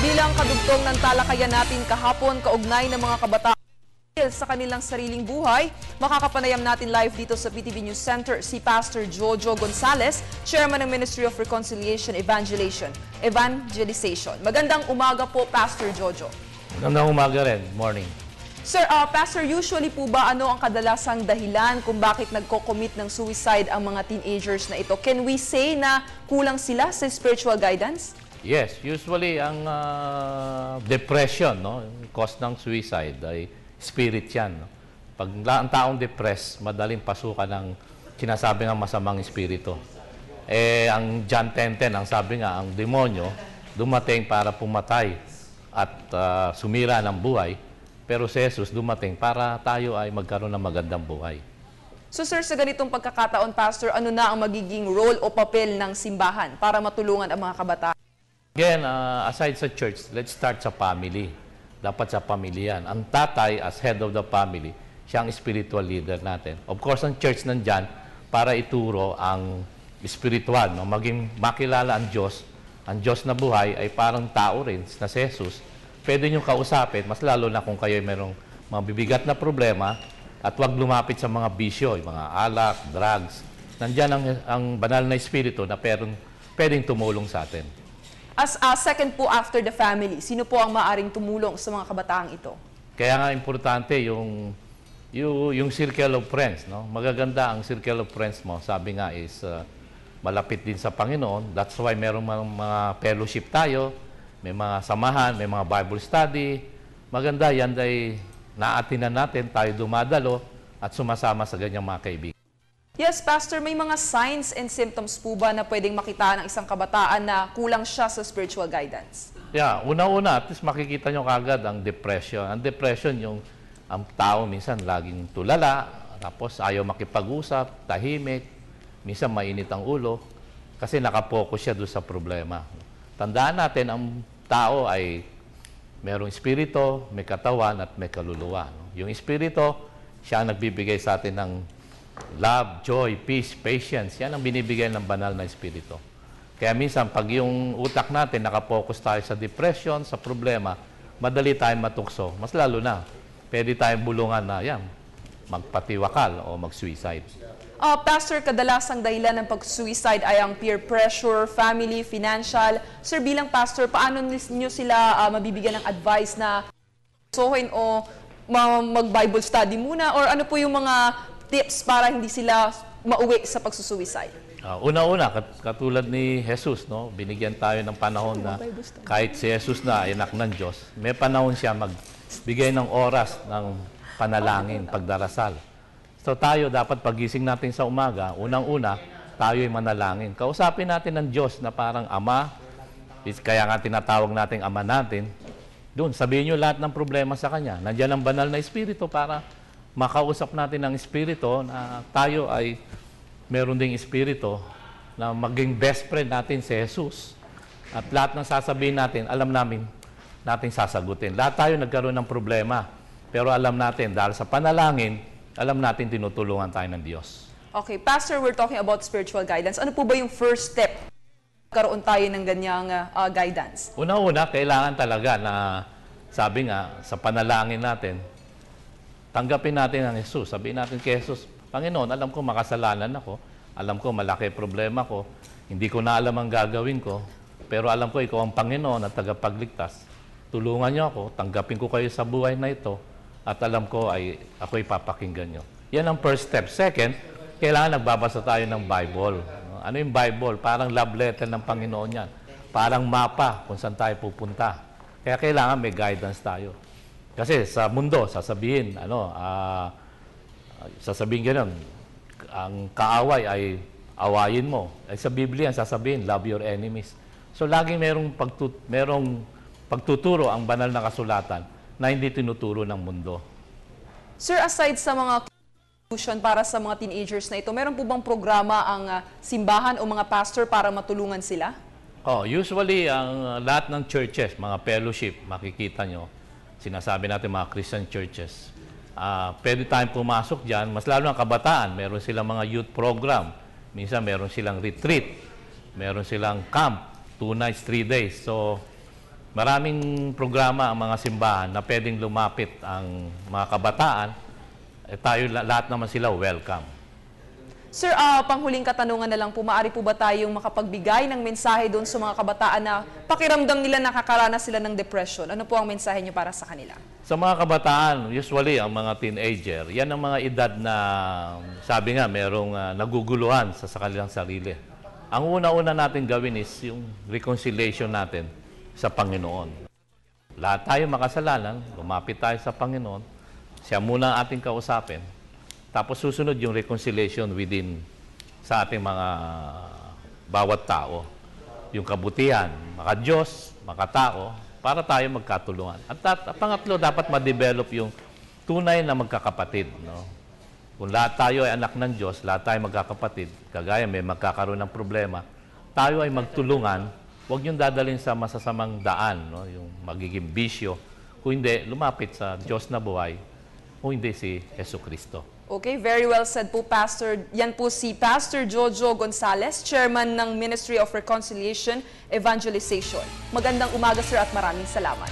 Bilang kadugtong ng talakayan natin kahapon kaugnay ng mga kabataan sa kanilang sariling buhay, makakapanayam natin live dito sa PTV News Center si Pastor Jojo Gonzales, Chairman ng Ministry of Reconciliation Evangelization. Magandang umaga po, Pastor Jojo. Magandang umaga rin. Morning. Sir, Pastor, usually po ba ano ang kadalasang dahilan kung bakit nagko-commit ng suicide ang mga teenagers na ito? Can we say na kulang sila sa spiritual guidance? Yes, usually ang depression, no, cause ng suicide ay spirit yan. No? Pag ang taong depressed, madaling pasukan ng sinasabi ng masamang espiritu. Ang John 10:10, ang sabi nga, ang demonyo dumating para pumatay at sumira ng buhay, pero si Jesus dumating para tayo ay magkaroon ng magandang buhay. So sir, sa ganitong pagkakataon, Pastor, ano na ang magiging role o papel ng simbahan para matulungan ang mga kabataan? Again, aside sa church, let's start sa family. Dapat sa pamilya. Ang tatay as head of the family, siya ang spiritual leader natin. Of course, ang church nandyan para ituro ang spiritual, no? Maging makilala ang Diyos na buhay ay parang tao rin na si Jesus. Pwede nyo kausapin, mas lalo na kung kayo merong mabibigat na problema at huwag lumapit sa mga bisyo, mga alak, drugs. Nandyan ang banal na espiritu na pwedeng tumulong sa atin. As second po after the family, sino po ang maaring tumulong sa mga kabataang ito? Kaya nga importante yung circle of friends, no? Magaganda ang circle of friends mo. Sabi nga is malapit din sa Panginoon. That's why merong mga fellowship tayo, may mga samahan, may mga Bible study. Maganda yan ay naatinan natin, tayo dumadalo at sumasama sa ganyang mga kaibigan. Yes, Pastor, may mga signs and symptoms po ba na pwedeng makita ng isang kabataan na kulang siya sa spiritual guidance? Yeah, una-una, at least makikita nyo kagad ang depression. Ang depression, ang tao minsan laging tulala, tapos ayaw makipag-usap, tahimik, minsan mainit ang ulo, kasi nakapokus siya doon sa problema. Tandaan natin, ang tao ay merong espiritu, may katawan, at may kaluluwa. Yung espiritu, siya ang nagbibigay sa atin ng love, joy, peace, patience. Yan ang binibigay ng banal na espiritu. Kaya minsan, pag yung utak natin, nakapokus tayo sa depression, sa problema, madali tayong matukso. Mas lalo na, pwede tayong bulungan na yan, magpatiwakal o mag-suicide. Pastor, kadalasang dahilan ng pag-suicide ay ang peer pressure, family, financial. Sir, bilang pastor, paano niyo sila mabibigyan ng advice na sohin o mag-Bible study muna? Or ano po yung mga tips para hindi sila mauwi sa pagsusuicide? Una-una, katulad ni Jesus, no? Binigyan tayo ng panahon na kahit si Jesus na ay anak ng Diyos, may panahon siya magbigay ng oras ng panalangin, pagdarasal. So tayo, dapat pagising natin sa umaga, unang-una, tayo ay manalangin. Kausapin natin ng Diyos na parang Ama, kaya nga tinatawag natin Ama natin. Doon, sabihin nyo lahat ng problema sa Kanya. Nandiyan ang banal na espiritu para makausap natin ng espiritu na tayo ay meron ding espiritu na maging best friend natin si Jesus. At lahat ng sasabihin natin, alam natin sasagutin. Lahat tayo nagkaroon ng problema. Pero alam natin, dahil sa panalangin, alam natin tinutulungan tayo ng Diyos. Okay, Pastor, we're talking about spiritual guidance. Ano po ba yung first step karoon tayo ng ganyang guidance? Una-una, kailangan talaga na, sabi nga, sa panalangin natin, tanggapin natin ang Jesus. Sabihin natin kay Jesus, Panginoon, alam ko makasalanan ako. Alam ko malaki problema ko. Hindi ko na alam ang gagawin ko. Pero alam ko ikaw ang Panginoon at tagapagligtas. Tulungan niyo ako. Tanggapin ko kayo sa buhay na ito. At alam ko ay ako'y papakinggan niyo. Yan ang first step. Second, kailangan nagbabasa tayo ng Bible. Ano yung Bible? Parang love letter ng Panginoon yan. Parang mapa kung saan tayo pupunta. Kaya kailangan may guidance tayo. Kasi sa mundo, sasabihin gano'n, ang kaaway ay awayin mo. Ay sa Biblia, sasabihin, love your enemies. So laging merong pagtuturo ang banal na kasulatan na hindi tinuturo ng mundo. Sir, aside sa mga solution para sa mga teenagers na ito, meron po bang programa ang simbahan o mga pastor para matulungan sila? Usually, ang lahat ng churches, mga fellowship, makikita nyo, sinasabi natin mga Christian churches, pwede tayong pumasok dyan, mas lalo ang kabataan, meron silang mga youth program, minsan meron silang retreat, meron silang camp, 2 nights, 3 days. So, Maraming programa ang mga simbahan na pwedeng lumapit ang mga kabataan. Tayo lahat naman sila welcome. Sir, panghuling katanungan na lang po, maaari po ba tayong makapagbigay ng mensahe doon sa mga kabataan na pakiramdam nila nakakaranas sila ng depression? Ano po ang mensahe niyo para sa kanila? Sa mga kabataan, usually ang mga teenager, yan ang mga edad na sabi nga merong naguguluhan sa kanilang sarili. Ang una-una natin gawin is yung reconciliation natin sa Panginoon. Lahat tayo makasalanan, lumapit tayo sa Panginoon, siya muna ang ating kausapin. Tapos susunod yung reconciliation within sa ating mga bawat tao. Yung kabutihan, maka-Diyos, maka-tao, para tayo magkatulungan. At pangatlo, dapat ma-develop yung tunay na magkakapatid. No? Kung lahat tayo ay anak ng Diyos, lahat tayo magkakapatid, kagaya may magkakaroon ng problema, tayo ay magtulungan, huwag yung dadalhin sa masasamang daan, no? Yung magiging bisyo. Kung hindi, lumapit sa Diyos na buhay, kung hindi si Jesucristo. Okay, very well said po, Pastor. Yan po si Pastor Jojo Gonzales, Chairman ng Ministry of Reconciliation Evangelization. Magandang umaga, sir, at maraming salamat.